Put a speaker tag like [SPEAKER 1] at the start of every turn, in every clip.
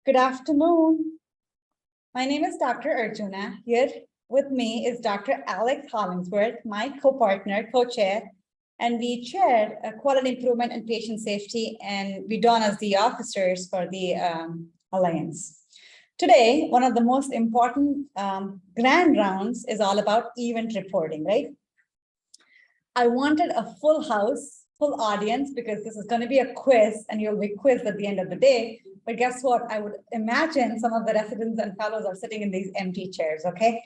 [SPEAKER 1] Good afternoon. My name is Dr. Arjuna. Here with me is Dr. Alex Hollingsworth, my co-partner, co-chair, and we chair quality improvement and patient safety, and we don as the officers for the Alliance. Today, one of the most important grand rounds is all about event reporting, right? I wanted a full house, full audience, because this is going to be a quiz and you'll be quizzed at the end of the day. But guess what? I would imagine some of the residents and fellows are sitting in these empty chairs, okay?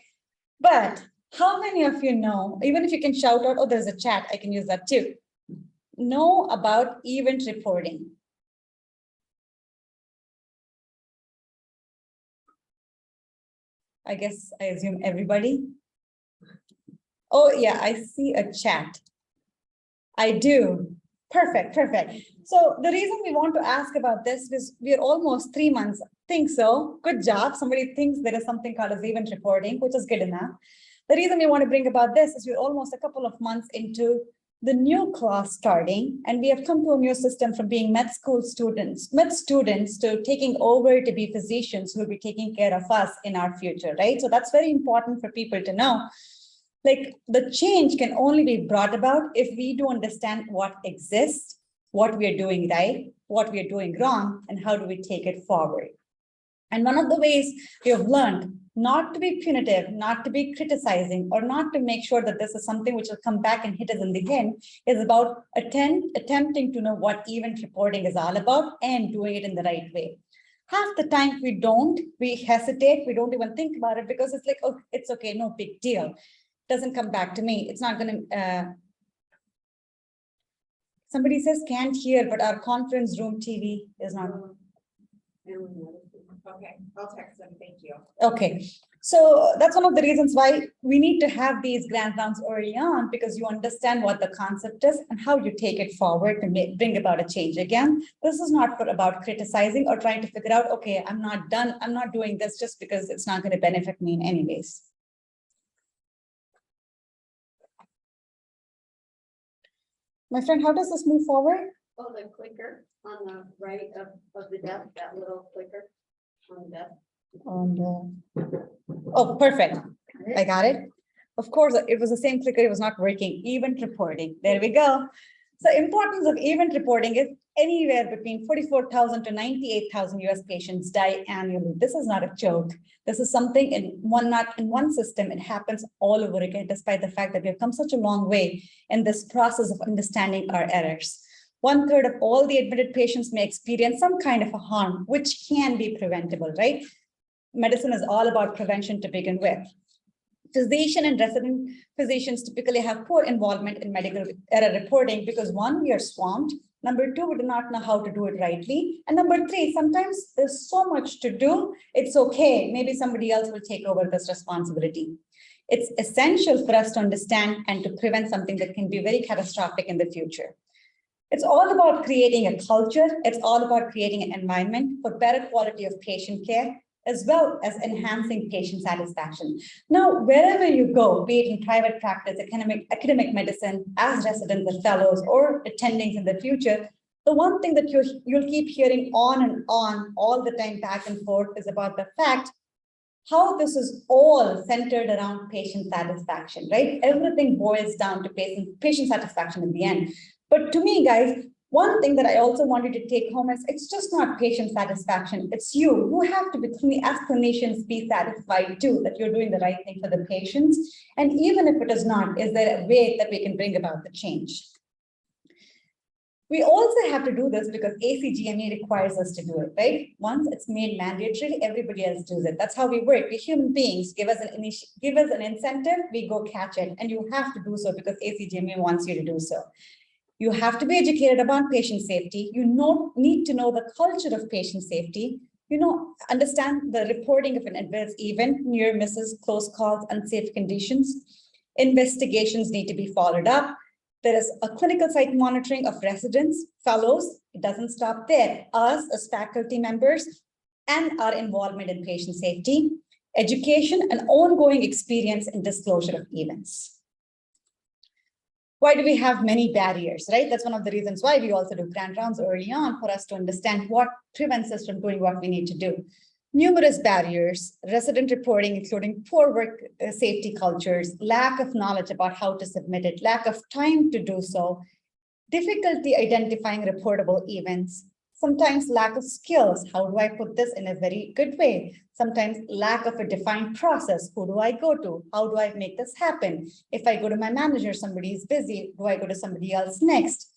[SPEAKER 1] But how many of you know, even if you can shout out, oh, there's a chat, I can use that too, know about event reporting? I guess I assume everybody. Oh yeah, I see a chat. I do. Perfect, perfect. So the reason we want to ask about this is we're almost 3 months. Think so. Good job. Somebody thinks there is something called as event reporting, which is good enough. The reason we want to bring about this is we're almost a couple of months into the new class starting, and we have come to a new system from being med students to taking over to be physicians who will be taking care of us in our future, right? So that's very important for people to know. Like the change can only be brought about if we do understand what exists, what we are doing right, what we are doing wrong, and how do we take it forward. And one of the ways we have learned not to be punitive, not to be criticizing, or not to make sure that this is something which will come back and hit us in the head is about attempting to know what event reporting is all about and doing it in the right way. Half the time we hesitate, we don't even think about it because it's like, oh, it's okay, no big deal. Doesn't come back to me. It's not going to, somebody says can't hear, but our conference room TV is not.
[SPEAKER 2] Okay, I'll text them, thank you.
[SPEAKER 1] Okay, so that's one of the reasons why we need to have these grand rounds early on, because you understand what the concept is and how you take it forward to bring about a change. Again, this is not about criticizing or trying to figure out, okay, I'm not done, I'm not doing this just because it's not going to benefit me in any ways. My friend, how does this move forward?
[SPEAKER 2] Oh, the clicker on the right of the desk, that little clicker on the desk.
[SPEAKER 1] Oh, perfect. I got it. Of course, it was the same clicker. It was not working. Event reporting. There we go. So importance of event reporting is anywhere between 44,000 to 98,000 US patients die annually. This is not a joke. This is something not in one system. It happens all over again, despite the fact that we have come such a long way in this process of understanding our errors. 1/3 of all the admitted patients may experience some kind of a harm, which can be preventable, right? Medicine is all about prevention to begin with. Physician and resident physicians typically have poor involvement in medical error reporting because 1, we are swamped. Number 2, we do not know how to do it rightly. And number 3, sometimes there's so much to do. It's okay. Maybe somebody else will take over this responsibility. It's essential for us to understand and to prevent something that can be very catastrophic in the future. It's all about creating a culture. It's all about creating an environment for better quality of patient care, as well as enhancing patient satisfaction. Now, wherever you go, be it in private practice, academic medicine, as residents and fellows, or attendings in the future, the one thing that you'll keep hearing on and on all the time back and forth is about the fact how this is all centered around patient satisfaction, right? Everything boils down to patient satisfaction in the end. But to me, guys, one thing that I also wanted to take home is it's just not patient satisfaction. It's you have to be, as clinicians, be satisfied too that you're doing the right thing for the patients. And even if it is not, is there a way that we can bring about the change? We also have to do this because ACGME requires us to do it, right? Once it's made mandatory, everybody else does it. That's how we work. We human beings, give us an incentive, we go catch it. And you have to do so because ACGME wants you to do so. You have to be educated about patient safety. You need to know the culture of patient safety. Understand the reporting of an adverse event, near misses, close calls, unsafe conditions. Investigations need to be followed up. There is a clinical site monitoring of residents, fellows. It doesn't stop there. Us as faculty members and our involvement in patient safety, education, and ongoing experience in disclosure of events. Why do we have many barriers, right? That's one of the reasons why we also do grant rounds early on for us to understand what prevents us from doing what we need to do. Numerous barriers, resident reporting, including poor work safety cultures, lack of knowledge about how to submit it, lack of time to do so, difficulty identifying reportable events, sometimes lack of skills. How do I put this in a very good way? Sometimes lack of a defined process. Who do I go to? How do I make this happen? If I go to my manager, somebody is busy. Do I go to somebody else next?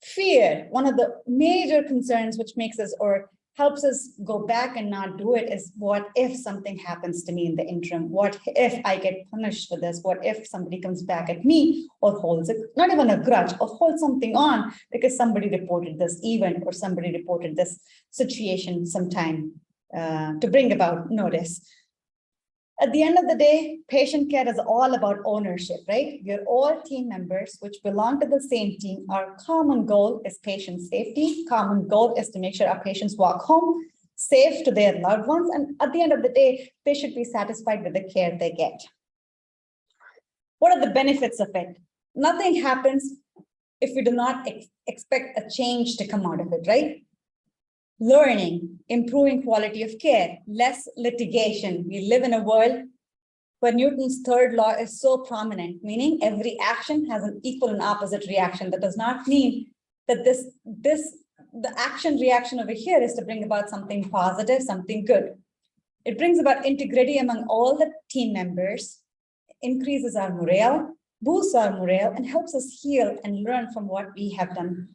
[SPEAKER 1] Fear, one of the major concerns which makes us or helps us go back and not do it is, what if something happens to me in the interim? What if I get punished for this? What if somebody comes back at me or holds it, not even a grudge, or holds something on because somebody reported this event or somebody reported this situation sometime to bring about notice. At the end of the day, patient care is all about ownership, right? We're all team members which belong to the same team. Our common goal is patient safety. Common goal is to make sure our patients walk home safe to their loved ones. And at the end of the day, they should be satisfied with the care they get. What are the benefits of it? Nothing happens if we do not expect a change to come out of it, right? Learning, improving quality of care, less litigation. We live in a world where Newton's third law is so prominent, meaning every action has an equal and opposite reaction. That does not mean that the action reaction over here is to bring about something positive, something good. It brings about integrity among all the team members, increases our morale, boosts our morale, and helps us heal and learn from what we have done,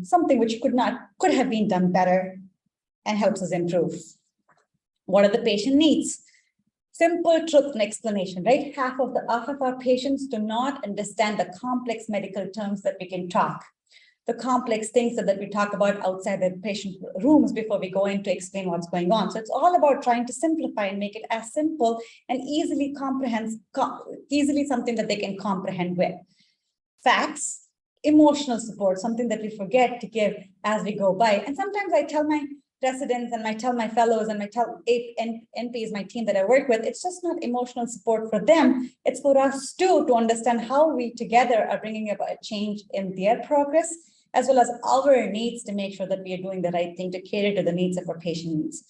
[SPEAKER 1] something which could have been done better, and helps us improve. What are the patient needs? Simple truth and explanation, right? Half of our patients do not understand the complex medical terms that we can talk, the complex things that we talk about outside the patient rooms before we go in to explain what's going on. So it's all about trying to simplify and make it as simple and easily something that they can comprehend with. Facts, emotional support, something that we forget to give as we go by. And sometimes I tell my residents and I tell my fellows and I tell NPs, my team that I work with, it's just not emotional support for them. It's for us too, to understand how we together are bringing about a change in their progress, as well as our needs, to make sure that we are doing the right thing to cater to the needs of our patients.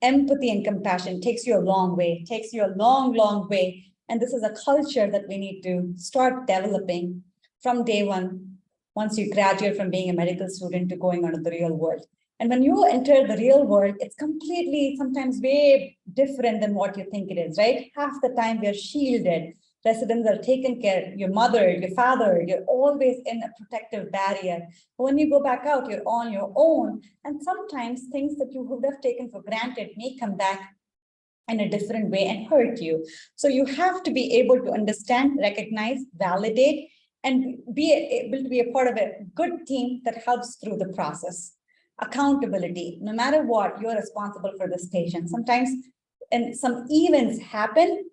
[SPEAKER 1] Empathy and compassion takes you a long way, takes you a long, long way. And this is a culture that we need to start developing from day one, once you graduate from being a medical student to going out of the real world. And when you enter the real world, it's completely, sometimes way different than what you think it is, right? Half the time we're shielded. Residents are taken care, your mother, your father, you're always in a protective barrier. But when you go back out, you're on your own. And sometimes things that you would have taken for granted may come back in a different way and hurt you. So you have to be able to understand, recognize, validate, and be able to be a part of a good team that helps through the process. Accountability, no matter what, you're responsible for this patient. Sometimes, and some events happen,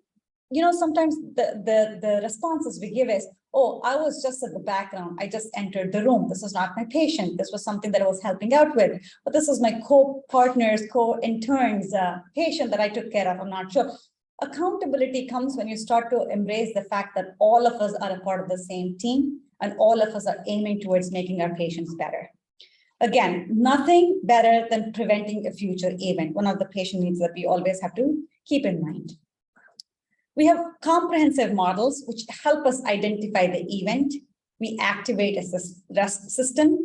[SPEAKER 1] you know, sometimes the responses we give is, oh, I was just at the background. I just entered the room. This was not my patient. This was something that I was helping out with. But this was my co-partners, co-interns, patient that I took care of. I'm not sure. Accountability comes when you start to embrace the fact that all of us are a part of the same team and all of us are aiming towards making our patients better. Again, nothing better than preventing a future event. One of the patient needs that we always have to keep in mind. We have comprehensive models which help us identify the event. We activate a system.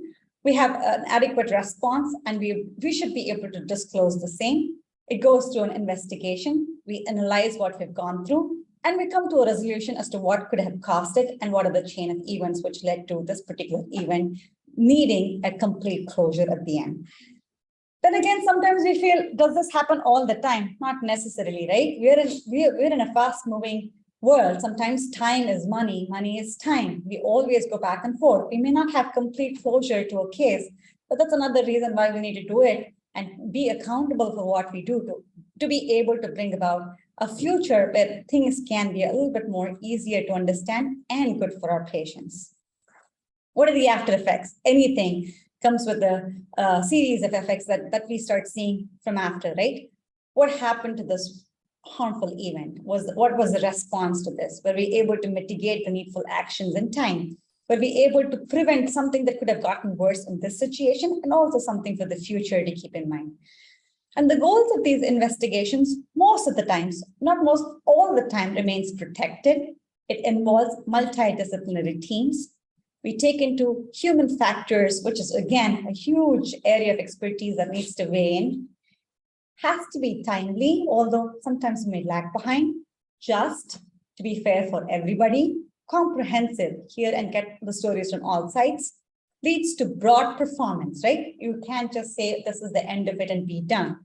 [SPEAKER 1] We have an adequate response, and we should be able to disclose the same. It goes through an investigation. We analyze what we've gone through, and we come to a resolution as to what could have caused it and what are the chain of events which led to this particular event needing a complete closure at the end. Then again, sometimes we feel, does this happen all the time? Not necessarily, right? We're in a fast-moving world. Sometimes time is money, money is time. We always go back and forth. We may not have complete closure to a case, but that's another reason why we need to do it and be accountable for what we do to be able to bring about a future where things can be a little bit more easier to understand and good for our patients. What are the after effects? Anything comes with a series of effects that we start seeing from after, right? What happened to this harmful event? What was the response to this? Were we able to mitigate the needful actions in time? Were we able to prevent something that could have gotten worse in this situation, and also something for the future to keep in mind? And the goals of these investigations, most of the times, not most, all the time, remains protected. It involves multidisciplinary teams. We take into human factors, which is, again, a huge area of expertise that needs to weigh in. Has to be timely, although sometimes we may lag behind. Just, to be fair for everybody. Comprehensive, hear and get the stories from all sides. Leads to broad performance, right? You can't just say this is the end of it and be done.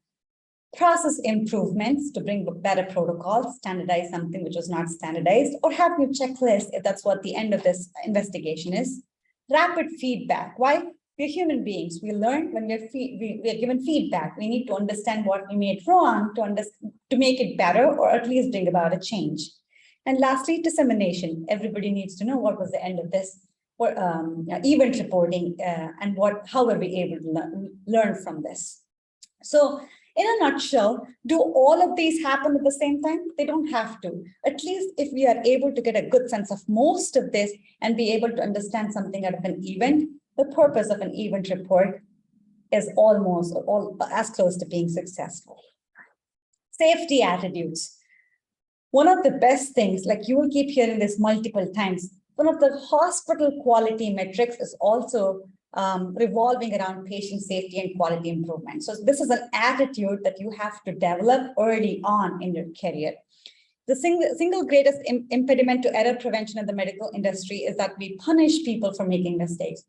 [SPEAKER 1] Process improvements to bring better protocols, standardize something which was not standardized, or have new checklists if that's what the end of this investigation is. Rapid feedback. Why? We're human beings. We learn when we are given feedback. We need to understand what we made wrong to make it better, or at least bring about a change. And lastly, dissemination. Everybody needs to know what was the end of this. Or event reporting and how were we able to learn from this. So in a nutshell, do all of these happen at the same time? They don't have to. At least if we are able to get a good sense of most of this and be able to understand something out of an event, the purpose of an event report is almost as close to being successful. Safety attitudes. One of the best things, like you will keep hearing this multiple times, one of the hospital quality metrics is also revolving around patient safety and quality improvement. So this is an attitude that you have to develop early on in your career. The single greatest impediment to error prevention in the medical industry is that we punish people for making mistakes.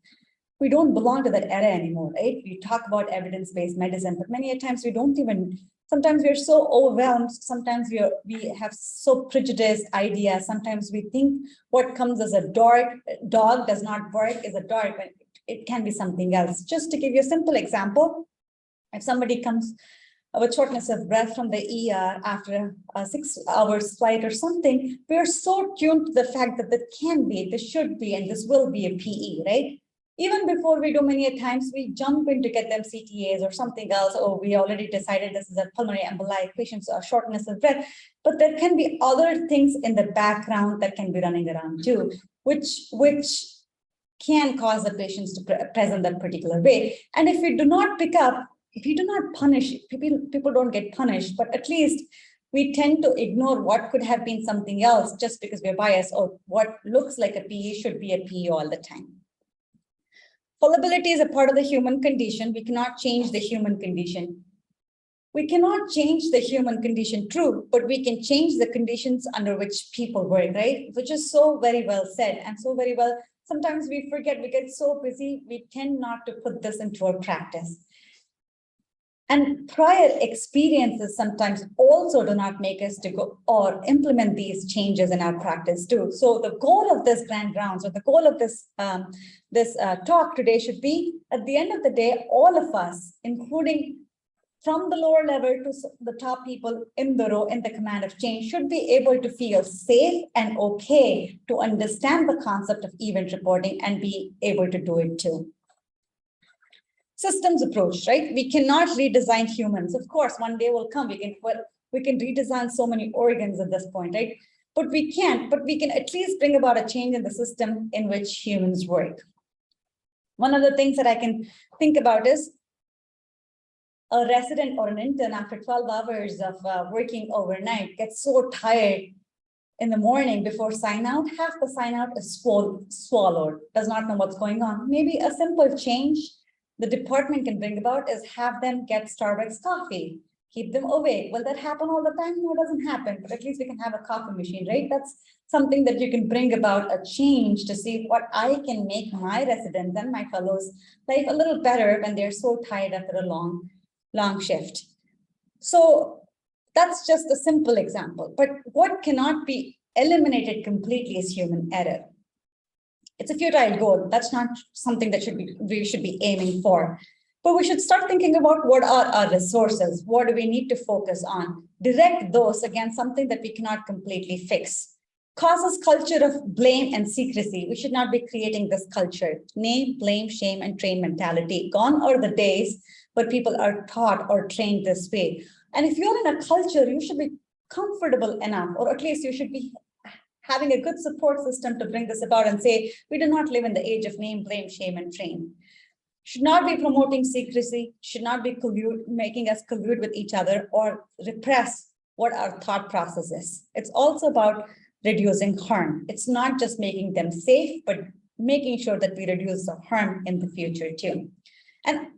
[SPEAKER 1] We don't belong to that era anymore, right? We talk about evidence-based medicine, but many a times we don't even. Sometimes we're so overwhelmed. Sometimes we have so prejudiced ideas. Sometimes we think what comes as a dog does not bark is a dog, but it can be something else. Just to give you a simple example, if somebody comes with shortness of breath from the ER after a 6 hours flight or something, we are so tuned to the fact that this should be, and this will be a PE, right? Even before we do, many times we jump in to get them CTAs or something else. Oh, we already decided this is a pulmonary emboli, patient's shortness of breath. But there can be other things in the background that can be running around too, which can cause the patients to present that particular way. And if we do not pick up, if you do not punish, people don't get punished, but at least we tend to ignore what could have been something else just because we're biased, or what looks like a PE should be a PE all the time. Fallibility is a part of the human condition. We cannot change the human condition. We cannot change the human condition, true, but we can change the conditions under which people work, right? Which is so very well said and so very well. Sometimes we forget, we get so busy, we tend not to put this into our practice. And prior experiences sometimes also do not make us to go or implement these changes in our practice too. So the goal of this grand rounds, or the goal of this talk today should be, at the end of the day, all of us, including from the lower level to the top people in the row in the command of change, should be able to feel safe and okay to understand the concept of event reporting and be able to do it too. Systems approach, right? We cannot redesign humans. Of course, one day will come, we can redesign so many organs at this point, right? But we can't, but we can at least bring about a change in the system in which humans work. One of the things that I can think about is a resident or an intern after 12 hours of working overnight gets so tired in the morning before sign out, half the sign out is swallowed, does not know what's going on. Maybe a simple change the department can bring about is have them get Starbucks coffee, keep them awake. Will that happen all the time? No, it doesn't happen, but at least we can have a coffee machine, right? That's something that you can bring about a change to see what I can make my residents and my fellows' life a little better when they're so tired after a long shift. So that's just a simple example, but what cannot be eliminated completely is human error. It's a futile goal. That's not something that we should be aiming for. But we should start thinking about what are our resources? What do we need to focus on? Direct those against something that we cannot completely fix. Causes culture of blame and secrecy. We should not be creating this culture. Name, blame, shame, and train mentality. Gone are the days where people are taught or trained this way. And if you're in a culture, you should be comfortable enough, or at least you should be having a good support system to bring this about and say, we do not live in the age of name, blame, shame, and shame. Should not be promoting secrecy, should not be making us collude with each other or repress what our thought process is. It's also about reducing harm. It's not just making them safe, but making sure that we reduce the harm in the future too. And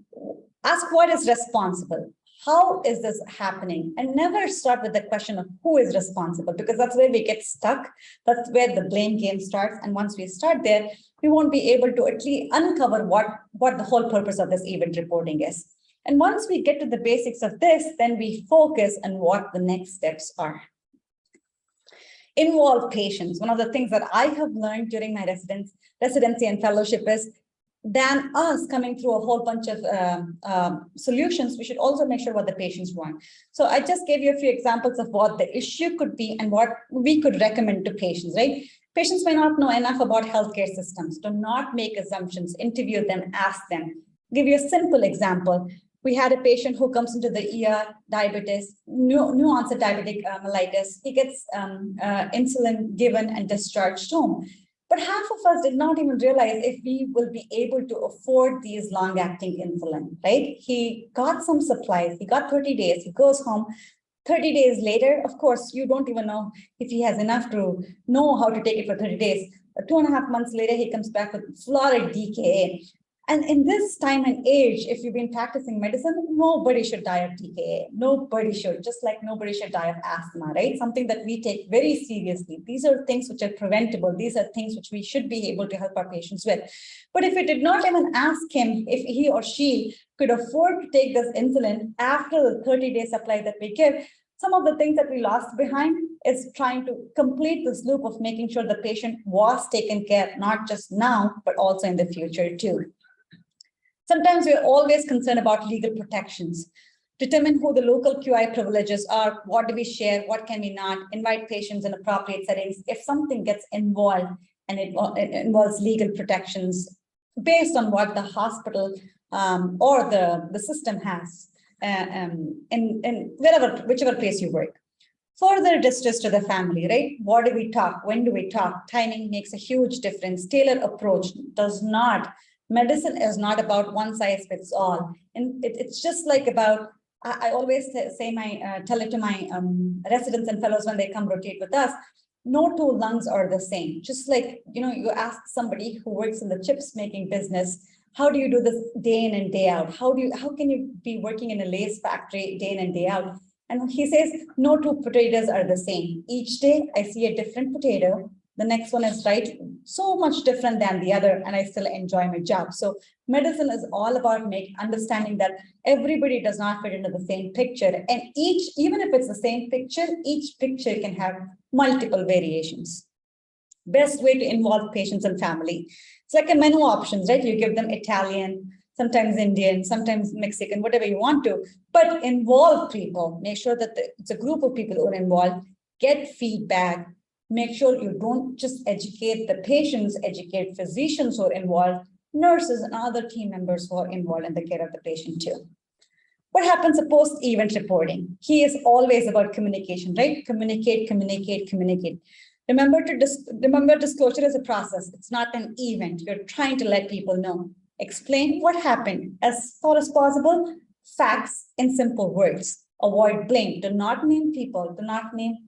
[SPEAKER 1] ask what is responsible. How is this happening? And never start with the question of who is responsible, because that's where we get stuck. That's where the blame game starts. And once we start there, we won't be able to at least uncover what the whole purpose of this event reporting is. And once we get to the basics of this, then we focus on what the next steps are. Involve patients. One of the things that I have learned during my residency and fellowship is, than us coming through a whole bunch of solutions, we should also make sure what the patients want. So I just gave you a few examples of what the issue could be and what we could recommend to patients, right? Patients may not know enough about healthcare systems. Do not make assumptions, interview them, ask them. Give you a simple example. We had a patient who comes into the ER, diabetes, new onset diabetic mellitus. He gets insulin given and discharged home. But half of us did not even realize if we will be able to afford these long-acting insulin, right? He got some supplies, he got 30 days, he goes home. 30 days later, of course, you don't even know if he has enough to know how to take it for 30 days. 2.5 months later, he comes back with florid DKA. And in this time and age, if you've been practicing medicine, nobody should die of DKA. Nobody should, just like nobody should die of asthma, right? Something that we take very seriously. These are things which are preventable. These are things which we should be able to help our patients with. But if we did not even ask him if he or she could afford to take this insulin after the 30-day supply that we give, some of the things that we lost behind is trying to complete this loop of making sure the patient was taken care, not just now, but also in the future too. Sometimes we're always concerned about legal protections. Determine who the local QI privileges are, what do we share, what can we not, invite patients in appropriate settings. If something gets involved and it involves legal protections based on what the hospital or the system has in whichever place you work. Further distress to the family, right? What do we talk? When do we talk? Timing makes a huge difference. Tailored approach does not. Medicine is not about one size fits all. And it's just like about, I always tell it to my residents and fellows when they come rotate with us, no two lungs are the same. Just like, you ask somebody who works in the chips making business, how do you do this day in and day out? How can you be working in a Lay's factory day in and day out? And he says, no two potatoes are the same. Each day I see a different potato. The next one is so much different than the other, and I still enjoy my job. So medicine is all about understanding that everybody does not fit into the same picture. And even if it's the same picture, each picture can have multiple variations. Best way to involve patients and family. It's like a menu options, right? You give them Italian, sometimes Indian, sometimes Mexican, whatever you want to, but involve people. Make sure that it's a group of people who are involved, get feedback. Make sure you don't just educate the patients, educate physicians who are involved, nurses and other team members who are involved in the care of the patient too. What happens post-event reporting? Key is always about communication, right? Communicate, communicate, communicate. Remember disclosure is a process. It's not an event. You're trying to let people know. Explain what happened as far as possible. Facts in simple words. Avoid blame. Do not name people. Do not name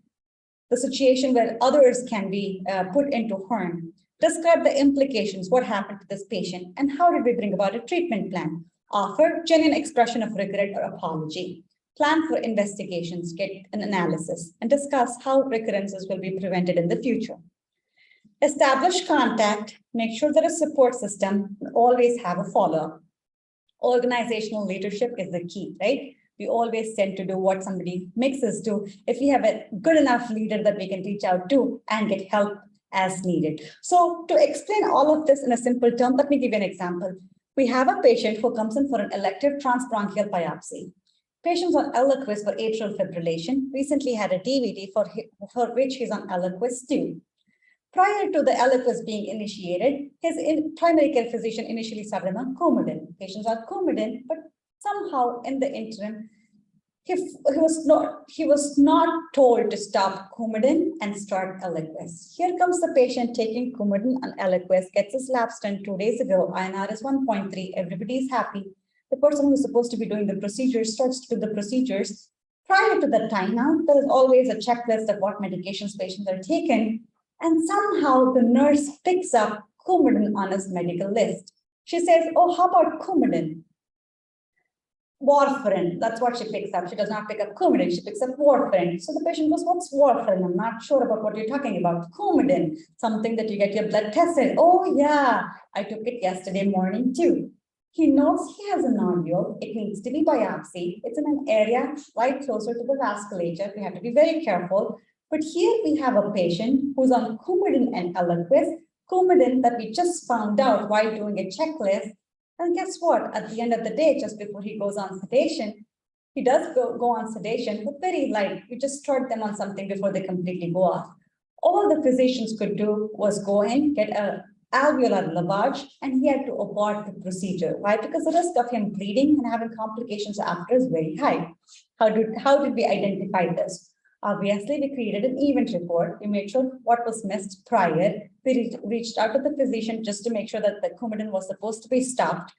[SPEAKER 1] the situation where others can be put into harm. Describe the implications, what happened to this patient, and how did we bring about a treatment plan. Offer genuine expression of regret or apology. Plan for investigations, get an analysis, and discuss how recurrences will be prevented in the future. Establish contact, make sure there is a support system, and always have a follow-up. Organizational leadership is the key, right? We always tend to do what somebody makes us do. If we have a good enough leader that we can reach out to and get help as needed. So to explain all of this in a simple term, let me give you an example. We have a patient who comes in for an elective transbronchial biopsy. Patients on Eliquis for atrial fibrillation recently had a DVD for which he's on Eliquis 2. Prior to the Eliquis being initiated, his primary care physician initially started him on Coumadin. Patients are Coumadin, but somehow in the interim, he was not told to stop Coumadin and start Eliquis. Here comes the patient taking Coumadin and Eliquis, gets his labs done 2 days ago, INR is 1.3, everybody is happy. The person who's supposed to be doing the procedures starts to do the procedures. Prior to the timeout, there is always a checklist of what medications patients are taking, and somehow the nurse picks up Coumadin on his medical list. She says, oh, how about Coumadin? Warfarin, that's what she picks up. She does not pick up Coumadin, she picks up warfarin. So the patient goes, what's warfarin? I'm not sure about what you're talking about. Coumadin, something that you get your blood tested. Oh yeah, I took it yesterday morning too. He knows he has a nodule, it needs to be biopsy. It's in an area right closer to the vasculature. We have to be very careful. But here we have a patient who's on Coumadin and Eliquis, Coumadin that we just found out while doing a checklist. And guess what? At the end of the day, just before he goes on sedation, he does go on sedation, but very light. We just start them on something before they completely go off. All the physicians could do was go in, get a alveolar lavage, and he had to abort the procedure. Why? Because the risk of him bleeding and having complications after is very high. How did we identify this? Obviously, we created an event report. We made sure what was missed prior. We reached out to the physician just to make sure that the Coumadin was supposed to be stopped.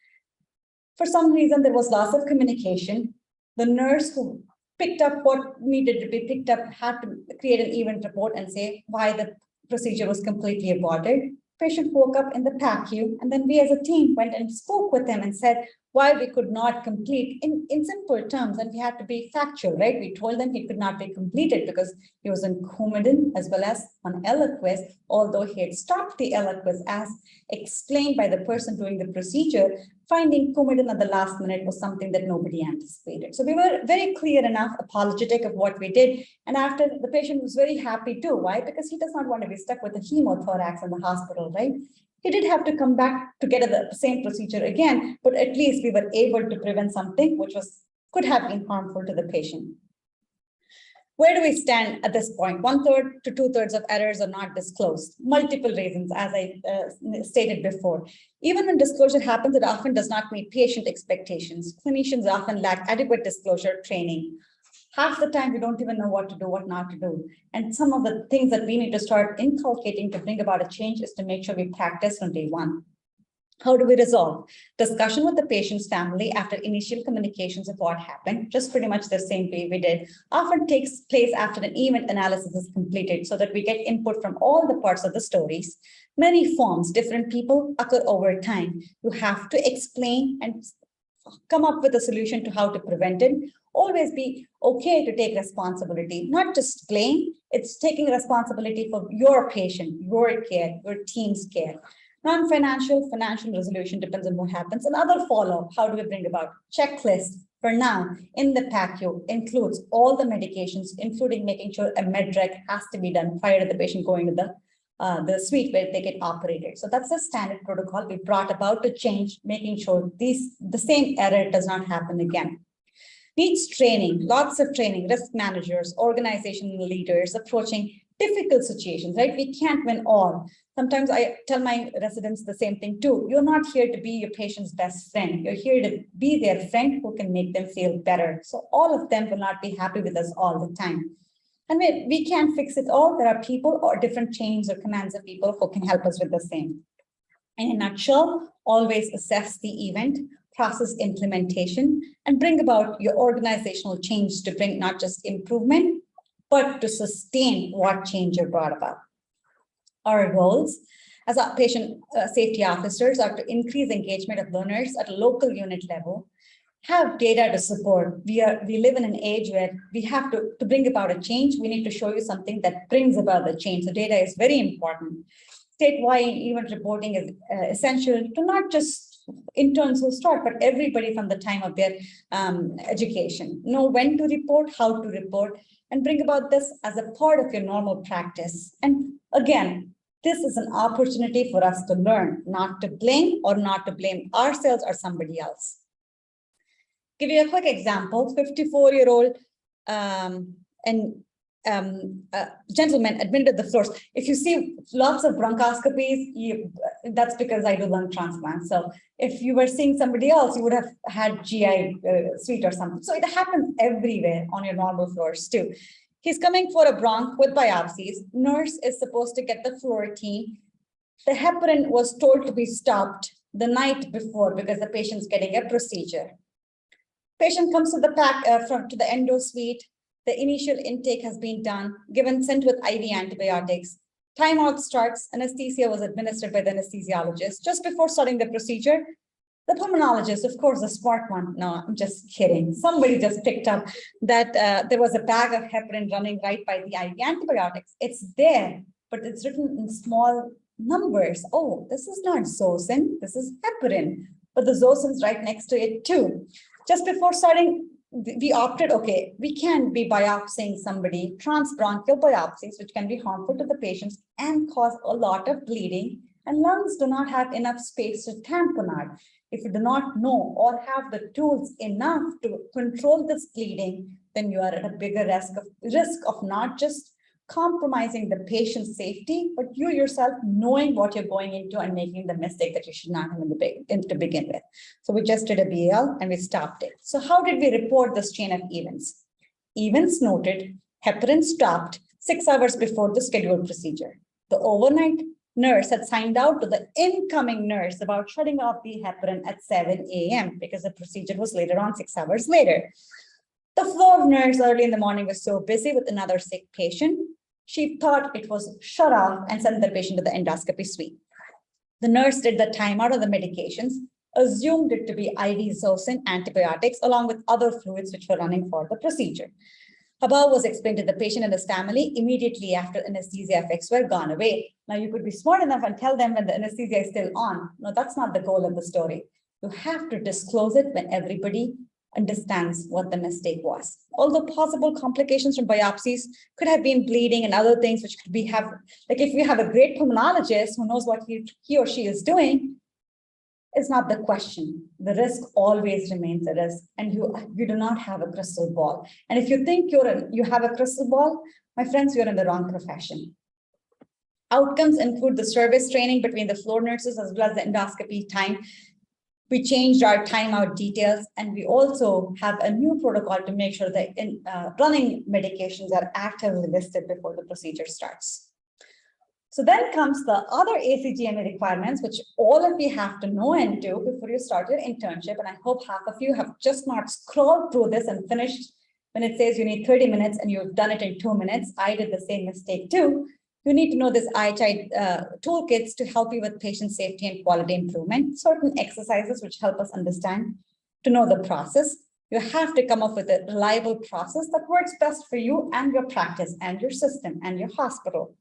[SPEAKER 1] For some reason, there was loss of communication. The nurse who picked up what needed to be picked up had to create an event report and say why the procedure was completely aborted. Patient woke up in the PACU, and then we as a team went and spoke with him and said why we could not complete in simple terms, and we had to be factual, right? We told them he could not be completed because he was on Coumadin as well as on Eliquis, although he had stopped the Eliquis as explained by the person doing the procedure. Finding Coumadin at the last minute was something that nobody anticipated. So we were very clear enough, apologetic of what we did. And after, the patient was very happy too. Why? Because he does not want to be stuck with a hemothorax in the hospital, right? He did have to come back to get the same procedure again, but at least we were able to prevent something which could have been harmful to the patient. Where do we stand at this point? 1/3 to 2/3 of errors are not disclosed. Multiple reasons, as I stated before. Even when disclosure happens, it often does not meet patient expectations. Clinicians often lack adequate disclosure training. Half the time, we don't even know what to do, what not to do. And some of the things that we need to start inculcating to bring about a change is to make sure we practice from day one. How do we resolve? Discussion with the patient's family after initial communications of what happened, just pretty much the same way we did, often takes place after an event analysis is completed so that we get input from all the parts of the stories. Many forms, different people occur over time. You have to explain and come up with a solution to how to prevent it. Always be okay to take responsibility, not just blame, it's taking responsibility for your patient, your care, your team's care. Non-financial, financial resolution depends on what happens. Another follow-up, how do we bring about? Checklist for now in the PACU includes all the medications, including making sure a med-rec has to be done prior to the patient going to the suite where they get operated. So that's a standard protocol we brought about to change, making sure the same error does not happen again. Needs training, lots of training, risk managers, organizational leaders approaching difficult situations, right? We can't win all. Sometimes I tell my residents the same thing too. You're not here to be your patient's best friend. You're here to be their friend who can make them feel better. So all of them will not be happy with us all the time. And we can't fix it all. There are people or different chains or commands of people who can help us with the same. In a nutshell, always assess the event, process implementation, and bring about your organizational change to bring not just improvement, but to sustain what change you brought about. Our goals as our patient safety officers are to increase engagement of learners at a local unit level, have data to support. We live in an age where we have to bring about a change. We need to show you something that brings about the change. So data is very important. Statewide event reporting is essential to not just interns who start, but everybody from the time of their education. Know when to report, how to report, and bring about this as a part of your normal practice. And again, this is an opportunity for us to learn, not to blame or not to blame ourselves or somebody else. Give you a quick example, 54-year-old and gentleman admitted the floors. If you see lots of bronchoscopies, that's because I do lung transplant. So if you were seeing somebody else, you would have had GI suite or something. So it happens everywhere on your normal floors too. He's coming for a bronch with biopsies. Nurse is supposed to get the fluorotine. The heparin was told to be stopped the night before because the patient's getting a procedure. Patient comes to the endo suite. The initial intake has been done, sent with IV antibiotics. Timeout starts, anesthesia was administered by the anesthesiologist. Just before starting the procedure, the pulmonologist, of course, the smart one, no, I'm just kidding. Somebody just picked up that there was a bag of heparin running right by the IV antibiotics. It's there, but it's written in small numbers. Oh, this is not Zosyn, this is heparin, but the Zosyn's right next to it too. Just before starting, we opted, okay, we can be biopsying somebody, transbronchial biopsies, which can be harmful to the patients and cause a lot of bleeding, and lungs do not have enough space to tamponade. If you do not know or have the tools enough to control this bleeding, then you are at a bigger risk of not just compromising the patient's safety, but you yourself knowing what you're going into and making the mistake that you should not have to begin with. So we just did a BL and we stopped it. So how did we report this chain of events? Events noted, heparin stopped 6 hours before the scheduled procedure. The overnight nurse had signed out to the incoming nurse about shutting off the heparin at 7 a.m. because the procedure was later on 6 hours later. The floor nurse early in the morning was so busy with another sick patient, she thought it was shut off and sent the patient to the endoscopy suite. The nurse did the timeout of the medications, assumed it to be IV Zosyn antibiotics along with other fluids which were running for the procedure. Above was explained to the patient and his family immediately after anesthesia effects were gone away. Now you could be smart enough and tell them when the anesthesia is still on. No, that's not the goal of the story. You have to disclose it when everybody understands what the mistake was. Although possible complications from biopsies could have been bleeding and other things which could be like if we have a great pulmonologist who knows what he or she is doing, it's not the question. The risk always remains a risk, and you do not have a crystal ball. And if you think you have a crystal ball, my friends, you're in the wrong profession. Outcomes include the service training between the floor nurses as well as the endoscopy time. We changed our timeout details, and we also have a new protocol to make sure that running medications are actively listed before the procedure starts. So then comes the other ACGME requirements, which all of you have to know and do before you start your internship. And I hope half of you have just not scrolled through this and finished when it says you need 30 minutes and you've done it in 2 minutes. I did the same mistake too. You need to know this IHI toolkits to help you with patient safety and quality improvement, certain exercises which help us understand to know the process. You have to come up with a reliable process that works best for you and your practice and your system and your hospital.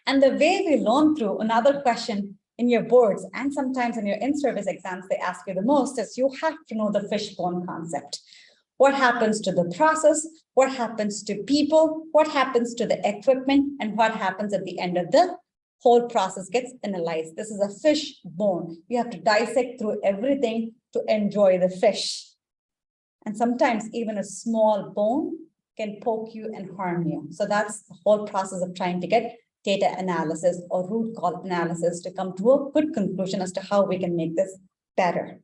[SPEAKER 1] And the way we learn through, another question in your boards and sometimes in your in-service exams, they ask you the most is you have to know the fishbone concept. What happens to the process? What happens to people? What happens to the equipment? And what happens at the end of the whole process gets analyzed. This is a fish bone. You have to dissect through everything to enjoy the fish. And sometimes even a small bone can poke you and harm you. So that's the whole process of trying to get data analysis or root cause analysis to come to a good conclusion as to how we can make this better.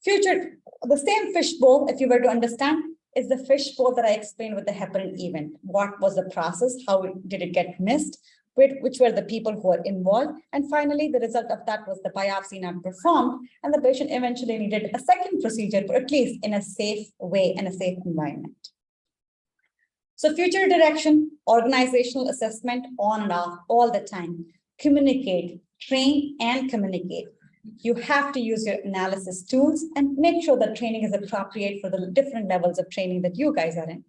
[SPEAKER 1] The same fishbowl, if you were to understand, is the fishbowl that I explained with the heparin event. What was the process? How did it get missed? Which were the people who were involved? And finally, the result of that was the biopsy not performed, and the patient eventually needed a second procedure, but at least in a safe way and a safe environment. So future direction, organizational assessment on and off all the time. Communicate, train, and communicate. You have to use your analysis tools and make sure that training is appropriate for the different levels of training that you guys are in.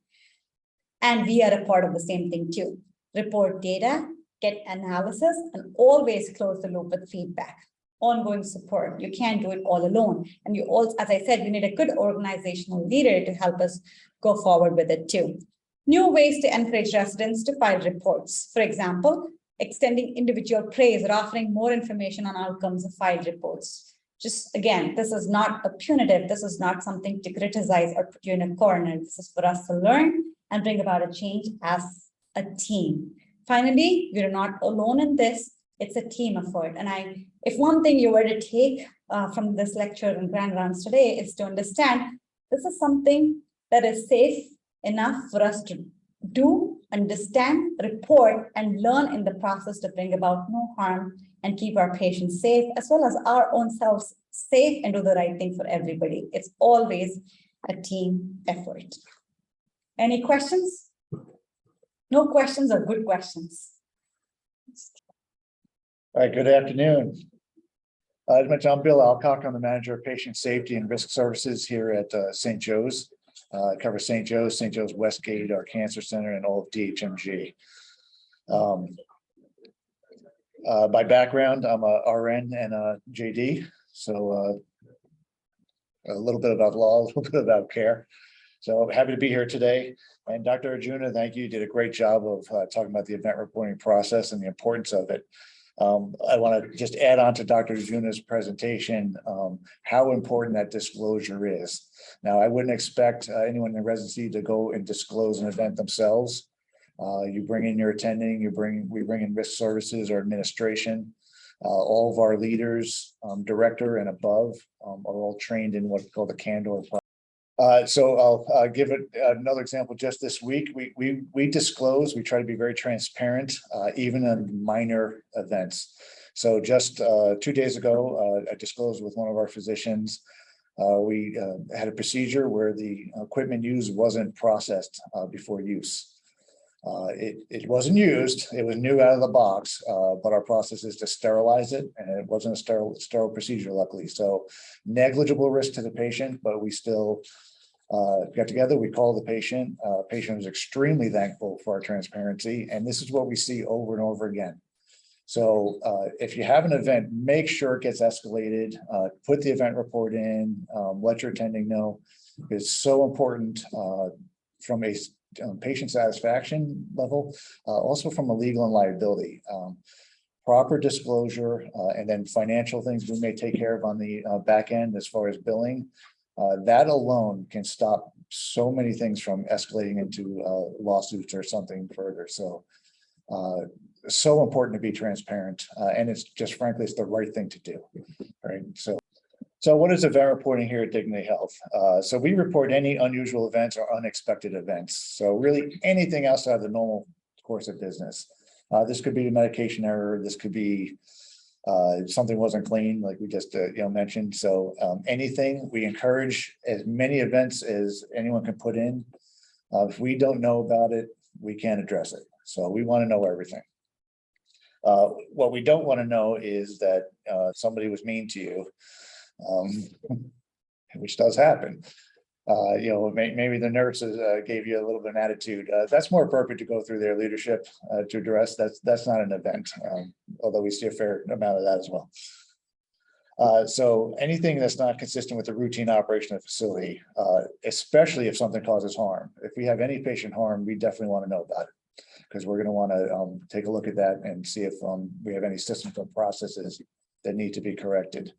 [SPEAKER 1] And we are a part of the same thing too. Report data, get analysis, and always close the loop with feedback. Ongoing support. You can't do it all alone. And you also, as I said, you need a good organizational leader to help us go forward with it too. New ways to encourage residents to file reports. For example, extending individual praise or offering more information on outcomes of filed reports. Just again, this is not a punitive, this is not something to criticize or put you in a corner. This is for us to learn and bring about a change as a team. Finally, we're not alone in this. It's a team effort. And if one thing you were to take from this lecture and grand rounds today is to understand this is something that is safe enough for us to do, understand, report, and learn in the process to bring about no harm and keep our patients safe, as well as our own selves safe and do the right thing for everybody. It's always a team effort. Any questions? No questions are good questions.
[SPEAKER 3] All right, good afternoon. As mentioned, I'm Bill Alcock. I'm the manager of patient safety and risk services here at St. Joe's. I cover St. Joe's Westgate, our cancer center, and all of DHMG. By background, I'm a RN and a JD, so a little bit about law, a little bit about care. So I'm happy to be here today. And Dr. Arjuna, thank you. You did a great job of talking about the event reporting process and the importance of it. I want to just add on to Dr. Arjuna's presentation, how important that disclosure is. Now, I wouldn't expect anyone in residency to go and disclose an event themselves. You bring in your attending, we bring in risk services or administration. All of our leaders, director and above, are all trained in what's called the candor. So I'll give it another example. Just this week, we disclose, we try to be very transparent, even in minor events. So just 2 days ago, I disclosed with one of our physicians, we had a procedure where the equipment used wasn't processed before use. It wasn't used, it was new out of the box, but our process is to sterilize it, and it wasn't a sterile procedure, luckily. So negligible risk to the patient, but we still got together, we called the patient. Patient was extremely thankful for our transparency, and this is what we see over and over again. So if you have an event, make sure it gets escalated, put the event report in, let your attending know. It's so important from a patient satisfaction level, also from a legal and liability. Proper disclosure, and then financial things we may take care of on the back end as far as billing. That alone can stop so many things from escalating into lawsuits or something further. So, so important to be transparent, and it's just frankly, it's the right thing to do, right? So what is event reporting here at Dignity Health? So we report any unusual events or unexpected events. So really anything outside of the normal course of business. This could be a medication error. This could be something wasn't clean, like we just mentioned. So anything, we encourage as many events as anyone can put in. If we don't know about it, we can't address it. So we want to know everything. What we don't want to know is that somebody was mean to you, which does happen. Maybe the nurses gave you a little bit of an attitude. That's more appropriate to go through their leadership to address. That's not an event, although we see a fair amount of that as well. So anything that's not consistent with the routine operation of the facility, especially if something causes harm. If we have any patient harm, we definitely want to know about it, because we're going to want to take a look at that and see if we have any systems or processes that need to be corrected,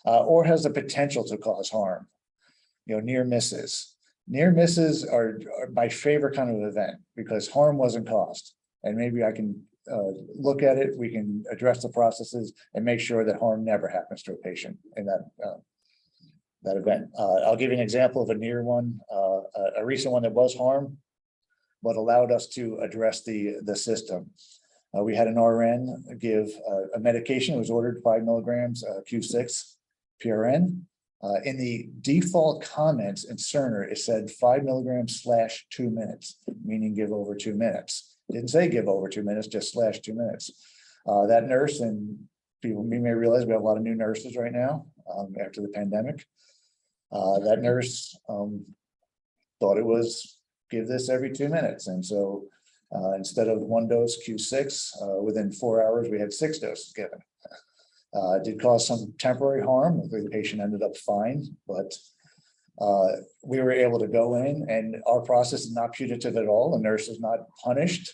[SPEAKER 3] or has the potential to cause harm. Near misses. Near misses are my favorite kind of event, because harm wasn't caused. And maybe I can look at it, we can address the processes and make sure that harm never happens to a patient in that event. I'll give you an example of a near one, a recent one that was harm, but allowed us to address the system. We had an RN give a medication. It was ordered 5 milligrams Q6 PRN. In the default comments in Cerner, it said 5 milligrams / 2 minutes, meaning give over 2 minutes. It didn't say give over 2 minutes, just / 2 minutes. That nurse, and people may realize we have a lot of new nurses right now after the pandemic. That nurse thought it was give this every 2 minutes. And so instead of 1 dose Q6, within 4 hours, we had 6 doses given. It did cause some temporary harm. The patient ended up fine, but we were able to go in, and our process is not punitive at all. The nurse is not punished.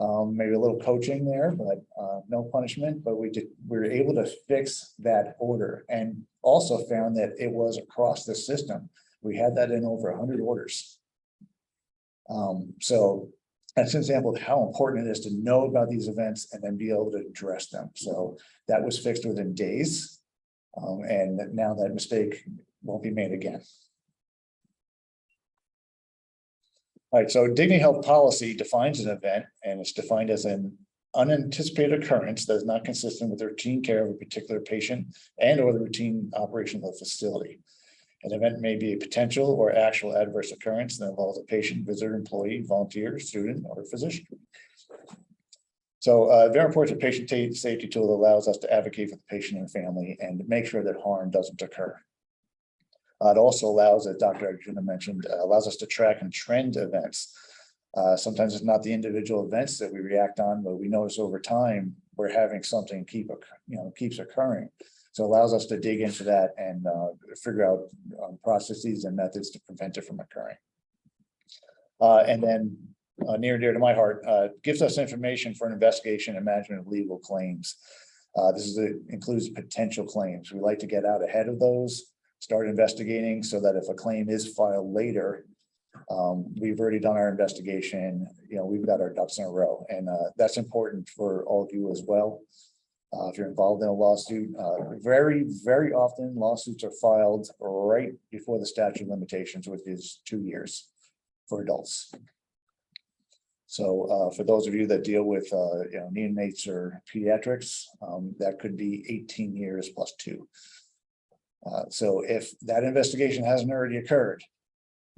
[SPEAKER 3] Maybe a little coaching there, but no punishment. But we were able to fix that order, and also found that it was across the system. We had that in over 100 orders. So that's an example of how important it is to know about these events and then be able to address them. So that was fixed within days. And now that mistake won't be made again. All right, so Dignity Health Policy defines an event, and it's defined as an unanticipated occurrence that is not consistent with the routine care of a particular patient and or the routine operation of the facility. An event may be a potential or actual adverse occurrence that involves a patient, visitor, employee, volunteer, student, or physician. So event reports a patient safety tool that allows us to advocate for the patient and family and make sure that harm doesn't occur. It also allows, as Dr. Arjuna mentioned, allows us to track and trend events. Sometimes it's not the individual events that we react on, but we notice over time we're having something keeps occurring. So it allows us to dig into that and figure out processes and methods to prevent it from occurring. And then near and dear to my heart, gives us information for an investigation and management of legal claims. This includes potential claims. We like to get out ahead of those, start investigating so that if a claim is filed later, we've already done our investigation, we've got our ducks in a row, and that's important for all of you as well. If you're involved in a lawsuit, very, very often lawsuits are filed right before the statute of limitations, which is 2 years for adults. So for those of you that deal with neonates or pediatrics, that could be 18 years plus 2. So if that investigation hasn't already occurred,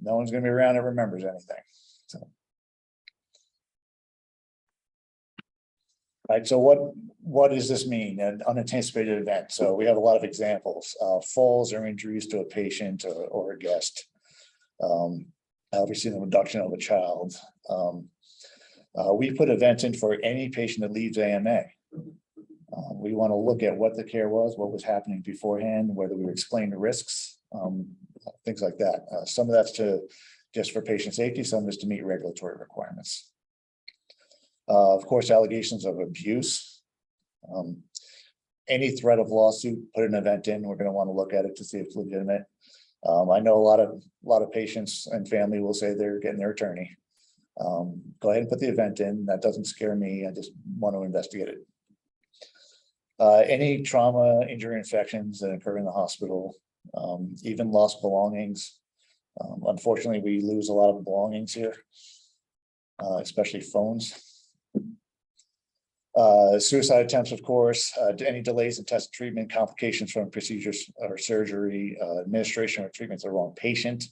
[SPEAKER 3] no one's going to be around that remembers anything. So, all right. So what does this mean? An unanticipated event. So we have a lot of examples: falls or injuries to a patient or a guest. Obviously, the reduction of a child. We put events in for any patient that leaves AMA. We want to look at what the care was, what was happening beforehand, whether we explain the risks, things like that. Some of that's just for patient safety, some is to meet regulatory requirements. Of course, allegations of abuse. Any threat of lawsuit, put an event in. We're going to want to look at it to see if it's legitimate. I know a lot of patients and family will say they're getting their attorney. Go ahead and put the event in. That doesn't scare me. I just want to investigate it. Any trauma, injury, infections that occur in the hospital, even lost belongings. Unfortunately, we lose a lot of belongings here, especially phones. Suicide attempts, of course, any delays in test treatment, complications from procedures or surgery, administration or treatment to the wrong patient.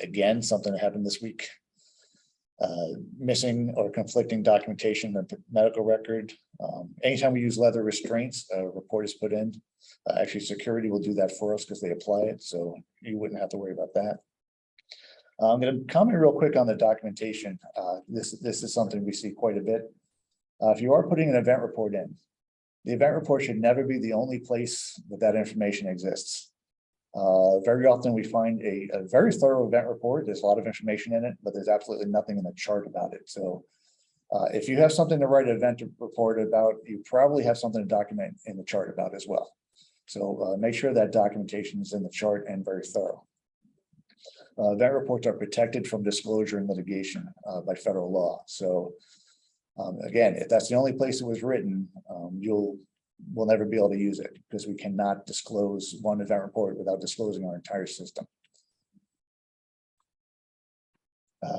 [SPEAKER 3] Again, something that happened this week. Missing or conflicting documentation of medical record. Anytime we use leather restraints, a report is put in. Actually, security will do that for us because they apply it, so you wouldn't have to worry about that. I'm going to comment real quick on the documentation. This is something we see quite a bit. If you are putting an event report in, the event report should never be the only place that information exists. Very often we find a very thorough event report. There's a lot of information in it, but there's absolutely nothing in the chart about it. So if you have something to write an event report about, you probably have something to document in the chart about as well. So make sure that documentation is in the chart and very thorough. Event reports are protected from disclosure and litigation by federal law. So again, if that's the only place it was written, we'll never be able to use it because we cannot disclose one event report without disclosing our entire system.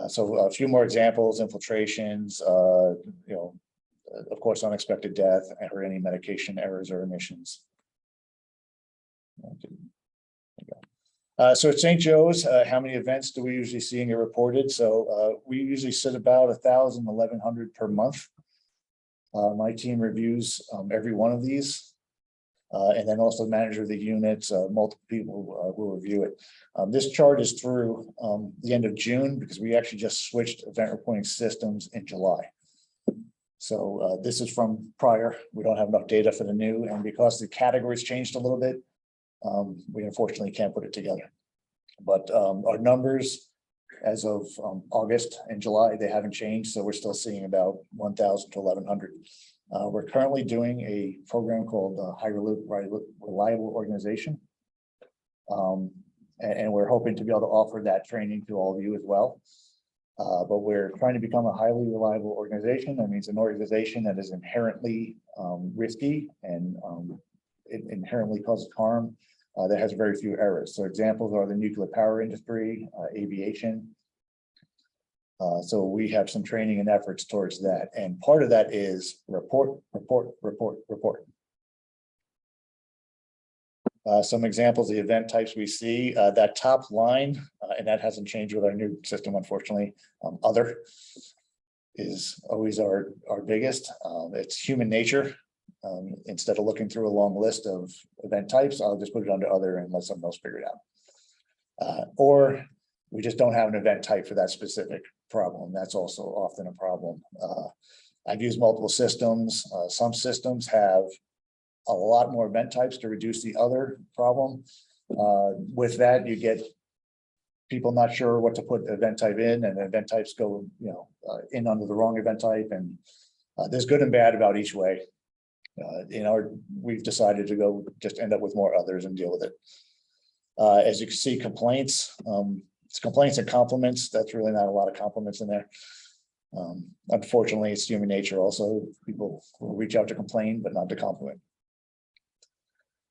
[SPEAKER 3] So a few more examples: infiltrations, of course, unexpected death or any medication errors or omissions. So at St. Joe's, how many events do we usually see and get reported? So we usually sit about 1,000, 1,100 per month. My team reviews every one of these, and then also the manager of the units, multiple people will review it. This chart is through the end of June because we actually just switched event reporting systems in July. So this is from prior. We don't have enough data for the new, and because the categories changed a little bit, we unfortunately can't put it together. But our numbers as of August and July, they haven't changed. So we're still seeing about 1,000 to 1,100. We're currently doing a program called High Reliable Organization. And we're hoping to be able to offer that training to all of you as well. But we're trying to become a highly reliable organization. That means an organization that is inherently risky and it inherently causes harm, that has very few errors. So examples are the nuclear power industry, aviation. So we have some training and efforts towards that. And part of that is report. Some examples of the event types we see, that top line, and that hasn't changed with our new system, unfortunately. Other is always our biggest. It's human nature. Instead of looking through a long list of event types, I'll just put it under other and let someone else figure it out. Or we just don't have an event type for that specific problem. That's also often a problem. I've used multiple systems. Some systems have a lot more event types to reduce the other problem. With that, you get people not sure what to put the event type in, and event types go, in under the wrong event type. And there's good and bad about each way. We've decided to go just end up with more others and deal with it. As you can see, complaints. It's complaints and compliments. That's really not a lot of compliments in there. Unfortunately, it's human nature also. People will reach out to complain, but not to compliment.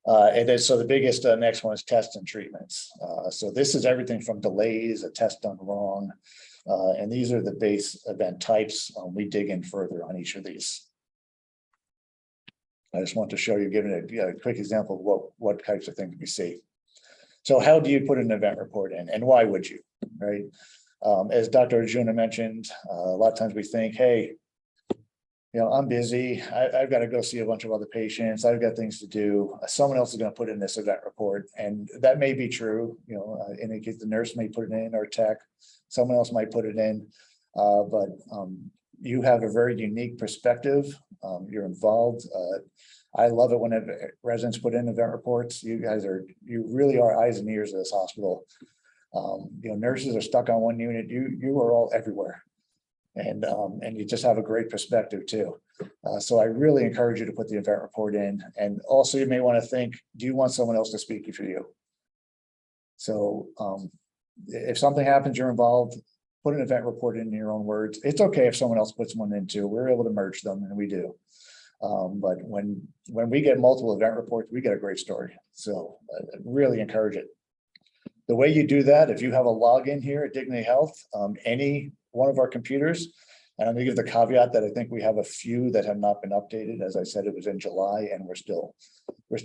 [SPEAKER 3] And then, so the biggest next one is tests and treatments. So this is everything from delays, a test done wrong. And these are the base event types. We dig in further on each of these. I just want to show you, giving a quick example of what types of things we see. So how do you put an event report in, and why would you, right? As Dr. Arjuna mentioned, a lot of times we think, hey, I'm busy. I've got to go see a bunch of other patients. I've got things to do. Someone else is going to put in this event report. And that may be true. In any case, the nurse may put it in, or tech, someone else might put it in. But you have a very unique perspective. You're involved. I love it when residents put in event reports. You really are eyes and ears of this hospital. Nurses are stuck on one unit. You are all everywhere. And you just have a great perspective too. So I really encourage you to put the event report in. And also you may want to think, do you want someone else to speak for you? So if something happens, you're involved, put an event report in your own words. It's okay if someone else puts one in too. We're able to merge them, and we do. But when we get multiple event reports, we get a great story. So I really encourage it. The way you do that, if you have a login here at Dignity Health, any one of our computers, and I'm going to give the caveat that I think we have a few that have not been updated. As I said, it was in July, and we're still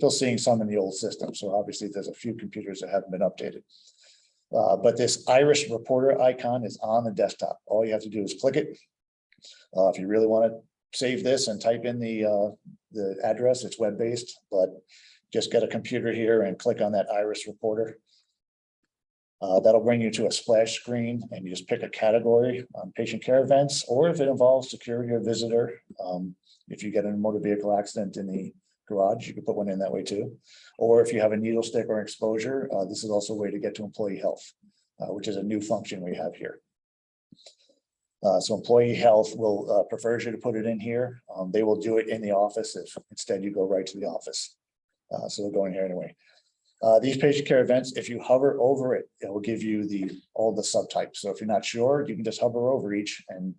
[SPEAKER 3] seeing some in the old system. So obviously there's a few computers that haven't been updated. But this iris reporter icon is on the desktop. All you have to do is click it. If you really want to save this and type in the address, it's web-based, but just get a computer here and click on that iris reporter. That'll bring you to a splash screen, and you just pick a category on patient care events, or if it involves security or visitor. If you get in a motor vehicle accident in the garage, you can put one in that way too. Or if you have a needle stick or exposure, this is also a way to get to employee health, which is a new function we have here. So employee health will prefers you to put it in here. They will do it in the office if instead you go right to the office. So they'll go in here anyway. These patient care events, if you hover over it, it will give you all the subtypes. So if you're not sure, you can just hover over each and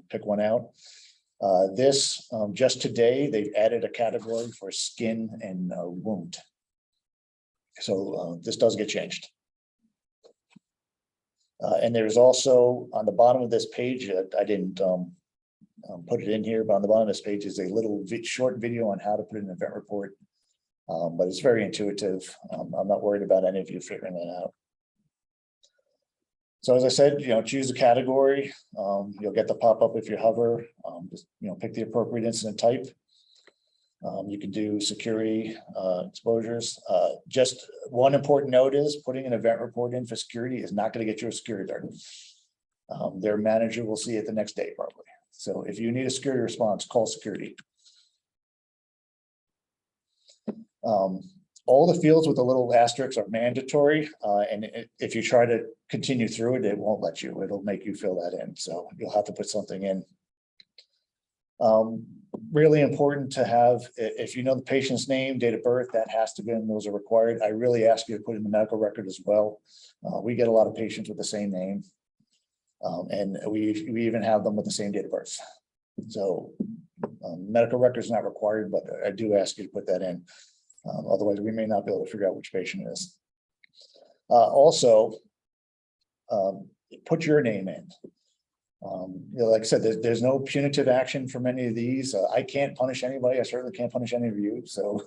[SPEAKER 3] pick one out. Just today, they've added a category for skin and wound. So this does get changed. And there's also on the bottom of this page, I didn't put it in here, but on the bottom of this page is a little short video on how to put in an event report. But it's very intuitive. I'm not worried about any of you figuring that out. So as I said, choose a category. You'll get the pop-up if you hover. Just pick the appropriate incident type. You can do security exposures. Just one important note is putting an event report in for security is not going to get you a security alert. Their manager will see it the next day probably. So if you need a security response, call security. All the fields with the little asterisks are mandatory, and if you try to continue through it, it won't let you. It'll make you fill that in, so you'll have to put something in. Really important to have, if you know the patient's name, date of birth, that has to be in, those are required. I really ask you to put in the medical record as well. We get a lot of patients with the same name. And we even have them with the same date of birth. So medical records not required, but I do ask you to put that in. Otherwise, we may not be able to figure out which patient it is. Also, put your name in. Like I said, there's no punitive action from any of these. I can't punish anybody. I certainly can't punish any of you. So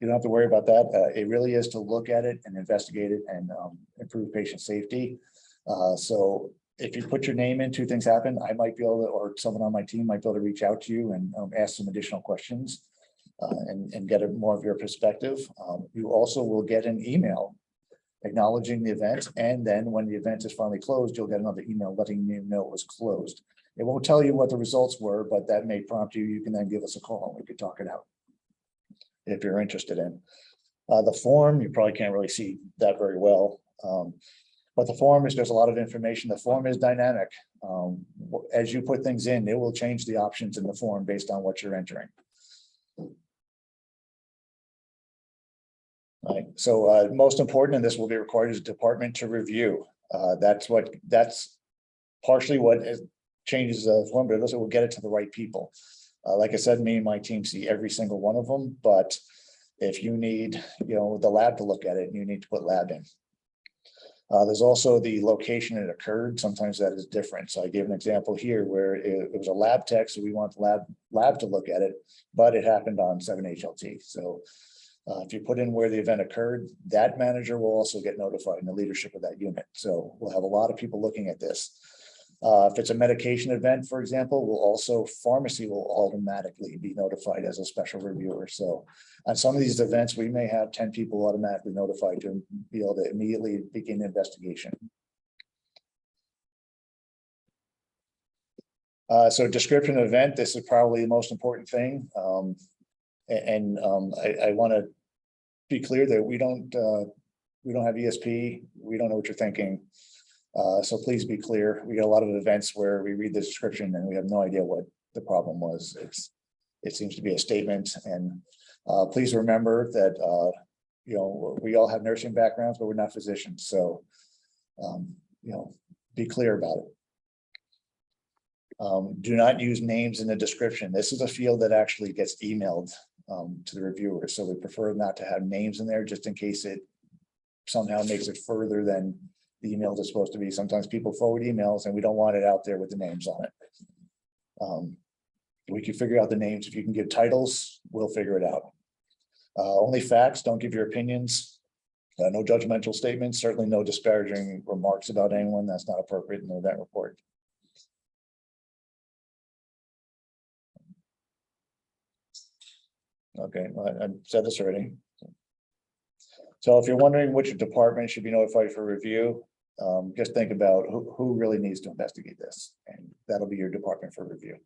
[SPEAKER 3] you don't have to worry about that. It really is to look at it and investigate it and improve patient safety. So if you put your name in, two things happen. I might be able to, or someone on my team might be able to reach out to you and ask some additional questions and get more of your perspective. You also will get an email acknowledging the event. And then when the event is finally closed, you'll get another email letting you know it was closed. It won't tell you what the results were, but that may prompt you. You can then give us a call and we could talk it out if you're interested in. The form, you probably can't really see that very well. But the form is, there's a lot of information. The form is dynamic. As you put things in, it will change the options in the form based on what you're entering. All right. So most important, and this will be required, is department to review. That's partially what changes the form, but also will get it to the right people. Like I said, me and my team see every single one of them, but if you need, the lab to look at it, you need to put lab in. There's also the location it occurred. Sometimes that is different. So I gave an example here where it was a lab tech, so we want the lab to look at it, but it happened on 7-HLT. So if you put in where the event occurred, that manager will also get notified in the leadership of that unit. So we'll have a lot of people looking at this. If it's a medication event, for example, pharmacy will automatically be notified as a special reviewer. So on some of these events, we may have 10 people automatically notified to be able to immediately begin the investigation. So description of event, this is probably the most important thing. I want to be clear that we don't have ESP. We don't know what you're thinking. So please be clear. We get a lot of events where we read the description and we have no idea what the problem was. It seems to be a statement. And please remember that we all have nursing backgrounds, but we're not physicians. So be clear about it. Do not use names in the description. This is a field that actually gets emailed to the reviewer. So we prefer not to have names in there just in case it somehow makes it further than the emails are supposed to be. Sometimes people forward emails and we don't want it out there with the names on it. We can figure out the names. If you can give titles, we'll figure it out. Only facts, don't give your opinions. No judgmental statements, certainly no disparaging remarks about anyone. That's not appropriate in the event report. Okay, well, I said this already. So if you're wondering which department should be notified for review, just think about who really needs to investigate this, and that'll be your department for review.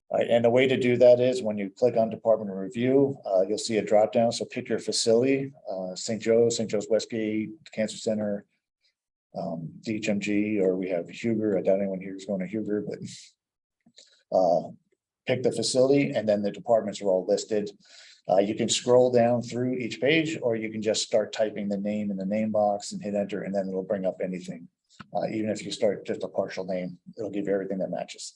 [SPEAKER 3] All right, and the way to do that is when you click on department of review, you'll see a drop down. So pick your facility, St. Joe's Westgate Cancer Center, DHMG, or we have Huger. I doubt anyone here is going to Huger, but pick the facility and then the departments are all listed. You can scroll down through each page, or you can just start typing the name in the name box and hit enter, and then it'll bring up anything. Even if you start just a partial name, it'll give you everything that matches.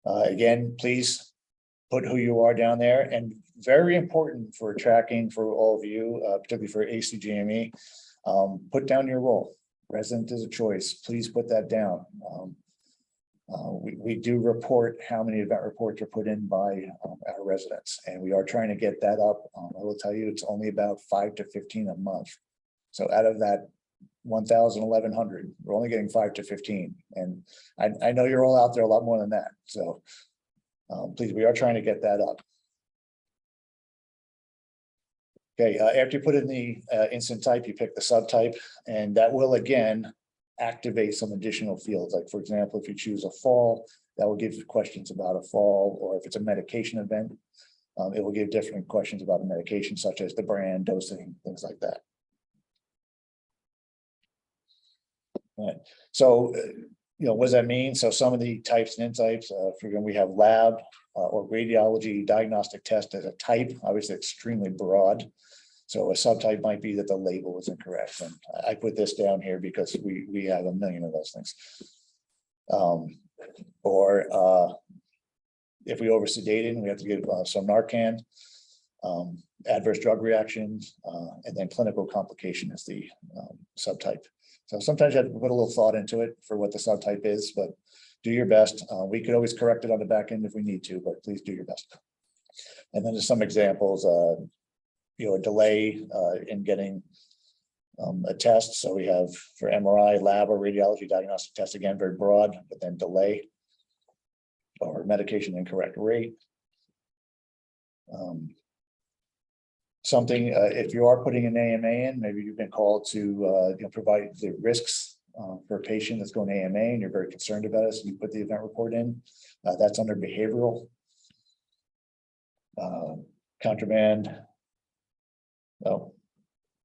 [SPEAKER 3] Again, please put who you are down there, and very important for tracking for all of you, particularly for ACGME, put down your role. Resident is a choice. Please put that down. We do report how many event reports are put in by our residents, and we are trying to get that up. I will tell you, it's only about 5 to 15 a month. So out of that 1,000, 1,100, we're only getting 5 to 15. And I know you're all out there a lot more than that. So please, we are trying to get that up. Okay, after you put in the incident type, you pick the subtype, and that will again activate some additional fields. Like for example, if you choose a fall, that will give you questions about a fall, or if it's a medication event, it will give different questions about the medication, such as the brand, dosing, things like that. All right. So, what does that mean? So some of the types and insights, we have lab or radiology diagnostic test as a type, obviously extremely broad. So a subtype might be that the label is incorrect, and I put this down here because we have a million of those things. Or if we over-sedated, we have to give some Narcan. Adverse drug reactions, and then clinical complication is the subtype. So sometimes you have to put a little thought into it for what the subtype is, but do your best. We could always correct it on the back end if we need to, but please do your best. And then there's some examples, a delay in getting a test. So we have for MRI, lab, or radiology diagnostic test, again, very broad, but then delay or medication incorrect rate. Something, if you are putting an AMA in, maybe you've been called to provide the risks for a patient that's going to AMA and you're very concerned about it, so you put the event report in. That's under behavioral. Contraband. Oh,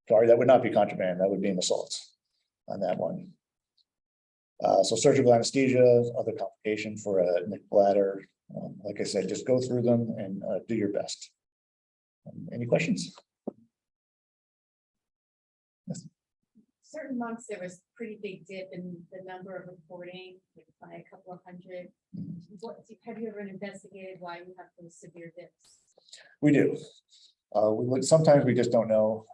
[SPEAKER 3] sorry, that would not be contraband. That would be an assault on that one. So surgical anesthesia, other complication for a nick bladder. Like I said, just go through them and do your best. Any questions? Yes.
[SPEAKER 2] Certain months, there was pretty big dip in the number of reporting by a couple of hundred. Have you ever investigated why you have those severe dips?
[SPEAKER 3] We do. Sometimes we just don't know.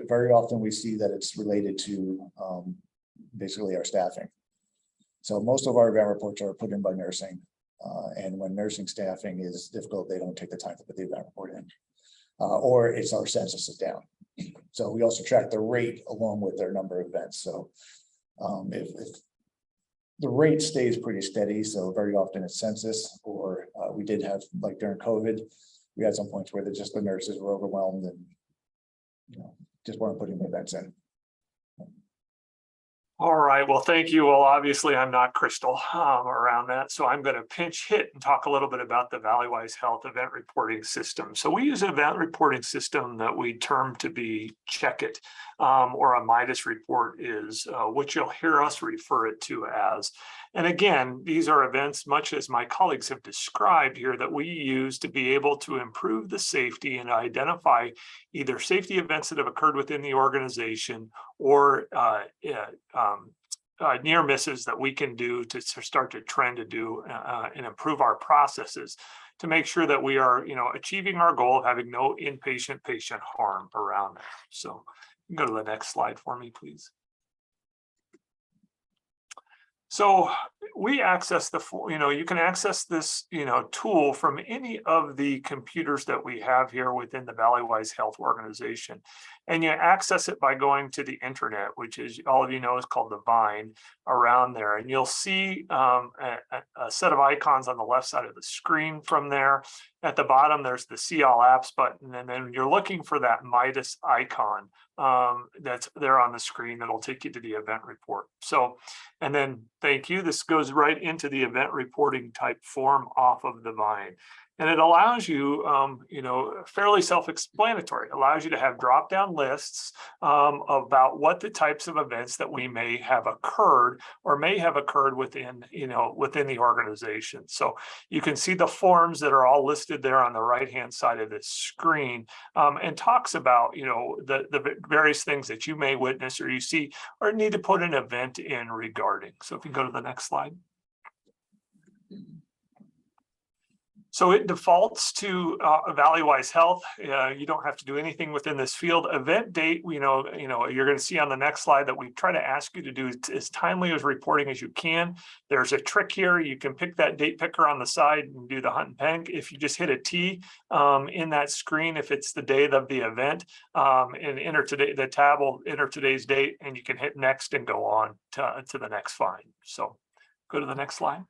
[SPEAKER 3] Very often we see that it's related to basically our staffing. So most of our event reports are put in by nursing. And when nursing staffing is difficult, they don't take the time to put the event report in. Or it's our census is down. So we also track the rate along with their number of events. So if the rate stays pretty steady, so very often it's census, or we did have, like during COVID, we had some points where the nurses were overwhelmed and just weren't putting the events in.
[SPEAKER 4] All right, well, thank you. Well, obviously I'm not Crystal around that. So I'm going to pinch hit and talk a little bit about the Valleywise Health event reporting system. So we use an event reporting system that we term to be Check It, or a Midas report is what you'll hear us refer it to as. And again, these are events, much as my colleagues have described here, that we use to be able to improve the safety and identify either safety events that have occurred within the organization or near misses that we can do to start to trend to do and improve our processes to make sure that we are, achieving our goal of having no inpatient patient harm around that. So you can go to the next slide for me, please. So we access you can access this, tool from any of the computers that we have here within the Valleywise Health organization. And you access it by going to the internet, which is, all of you know, is called the Vine around there. And you'll see a set of icons on the left side of the screen from there. At the bottom, there's the See All Apps button. And then you're looking for that Midas icon that's there on the screen that'll take you to the event report. So, and then thank you. This goes right into the event reporting type form off of the Vine. And it allows you, fairly self-explanatory, allows you to have drop-down lists about what the types of events that we may have occurred or may have occurred within, within the organization. So you can see the forms that are all listed there on the right-hand side of this screen, and talks about, the various things that you may witness or you see or need to put an event in regarding. So if you go to the next slide. So it defaults to Valleywise Health. You don't have to do anything within this field. Event date, you're going to see on the next slide that we try to ask you to do as timely as reporting as you can. There's a trick here. You can pick that date picker on the side and do the hunt and peg. If you just hit a T in that screen, if it's the day of the event, and enter today, the tab will enter today's date, and you can hit next and go on to the next find. So go to the next slide.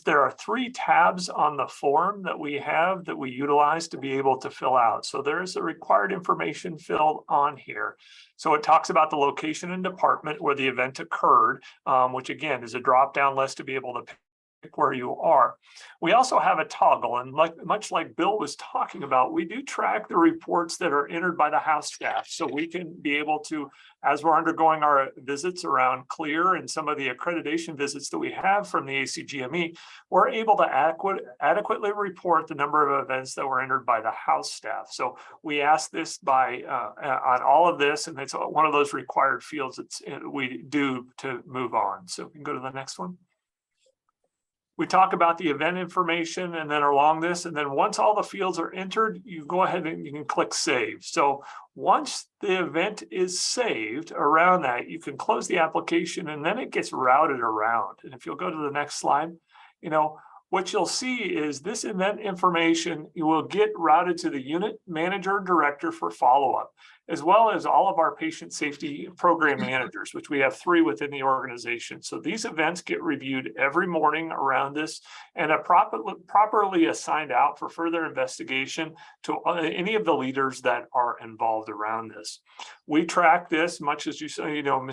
[SPEAKER 4] There are 3 tabs on the form that we have that we utilize to be able to fill out. So there's a required information filled on here. So it talks about the location and department where the event occurred, which again is a drop-down list to be able to where you are. We also have a toggle, and much like Bill was talking about, we do track the reports that are entered by the house staff, so we can be able to, as we're undergoing our visits around CLEAR and some of the accreditation visits that we have from the ACGME, we're able to adequately report the number of events that were entered by the house staff. So we ask this by on all of this, and it's one of those required fields that we do to move on. So we can go to the next one. We talk about the event information and then along this, and then once all the fields are entered, you go ahead and you can click save. So once the event is saved around that, you can close the application and then it gets routed around. And if you'll go to the next slide, you know, what you'll see is this event information, you will get routed to the unit manager or director for follow-up, as well as all of our patient safety program managers, which we have 3 within the organization. So these events get reviewed every morning around this and are properly assigned out for further investigation to any of the leaders that are involved around this. We track this, much as you say, you know,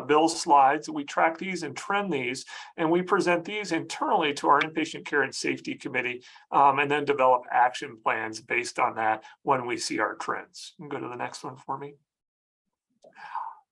[SPEAKER 4] Bill's slides, we track these and trend these, and we present these internally to our inpatient care and safety committee, and then develop action plans based on that when we see our trends. You can go to the next one for me.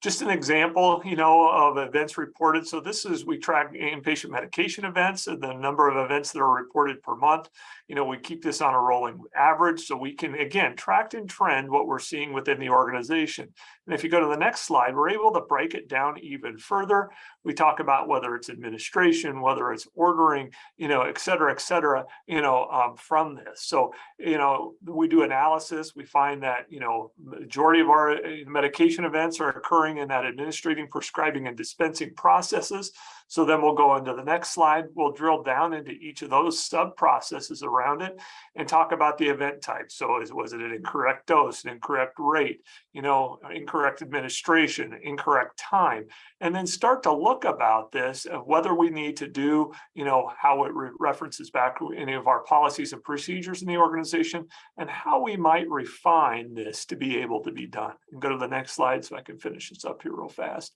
[SPEAKER 4] Just an example, you know, of events reported. So this is, we track inpatient medication events and the number of events that are reported per month. You know, we keep this on a rolling average so we can, again, track and trend what we're seeing within the organization. And if you go to the next slide, we're able to break it down even further. We talk about whether it's administration, whether it's ordering, you know, et cetera, you know, from this. So, you know, we do analysis. We find that, you know, majority of our medication events are occurring in that administrating, prescribing, and dispensing processes. So then we'll go into the next slide. We'll drill down into each of those sub processes around it and talk about the event type. So was it an incorrect dose, an incorrect rate, you know, incorrect administration, incorrect time, and then start to look about this of whether we need to do, you know, how it references back to any of our policies and procedures in the organization and how we might refine this to be able to be done. And go to the next slide so I can finish this up here real fast.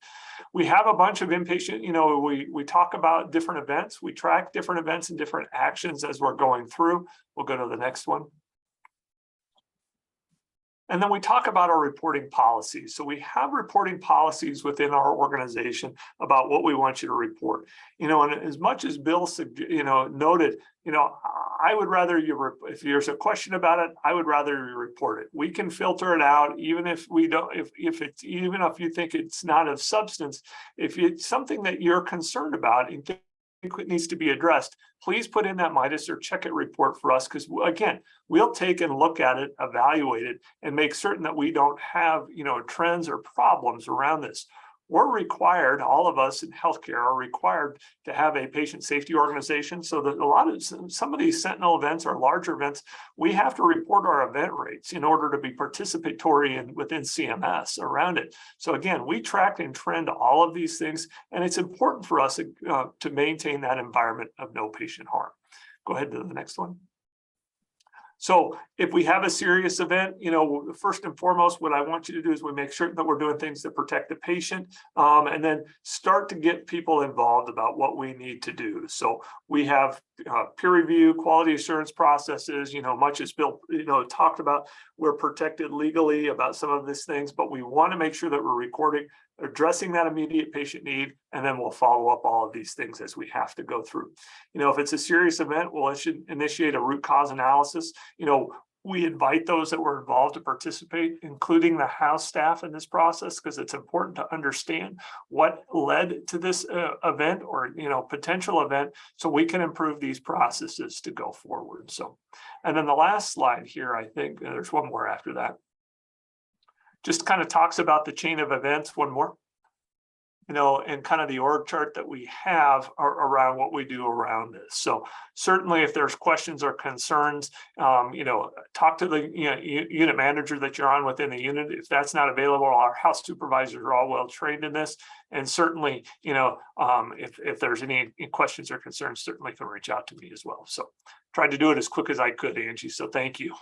[SPEAKER 4] We have a bunch of inpatient, you know, we talk about different events. We track different events and different actions as we're going through. We'll go to the next one. And then we talk about our reporting policies. So we have reporting policies within our organization about what we want you to report. You know, and as much as Bill, you know, noted, you know, I would rather you, if there's a question about it, I would rather you report it. We can filter it out, even if we don't, if it's, even if you think it's not of substance, if it's something that you're concerned about and think it needs to be addressed, please put in that MIDAS or check it report for us, because again, we'll take and look at it, evaluate it, and make certain that we don't have, you know, trends or problems around this. We're required, all of us in healthcare are required to have a patient safety organization, so that a lot of some of these sentinel events or larger events, we have to report our event rates in order to be participatory and within CMS around it. So again, we track and trend all of these things, and it's important for us to maintain that environment of no patient harm. Go ahead to the next one. So if we have a serious event, you know, first and foremost, what I want you to do is we make sure that we're doing things that protect the patient, and then start to get people involved about what we need to do. So we have peer review, quality assurance processes, you know, much as Bill, you know, talked about, we're protected legally about some of these things, but we want to make sure that we're recording, addressing that immediate patient need, and then we'll follow up all of these things as we have to go through. You know, if it's a serious event, we'll initiate a root cause analysis. You know, we invite those that were involved to participate, including the house staff in this process, because it's important to understand what led to this event or, you know, potential event, so we can improve these processes to go forward. So, and then the last slide here, I think there's one more after that, just kind of talks about the chain of events, one more, you know, and kind of the org chart that we have around what we do around this. So certainly if there's questions or concerns, you know, talk to the unit manager that you're on within the unit. If that's not available, our house supervisors are all well trained in this. And certainly, you know, if there's any questions or concerns, certainly can reach out to me as well. So tried to do it as quick as I could, Angie. So thank you.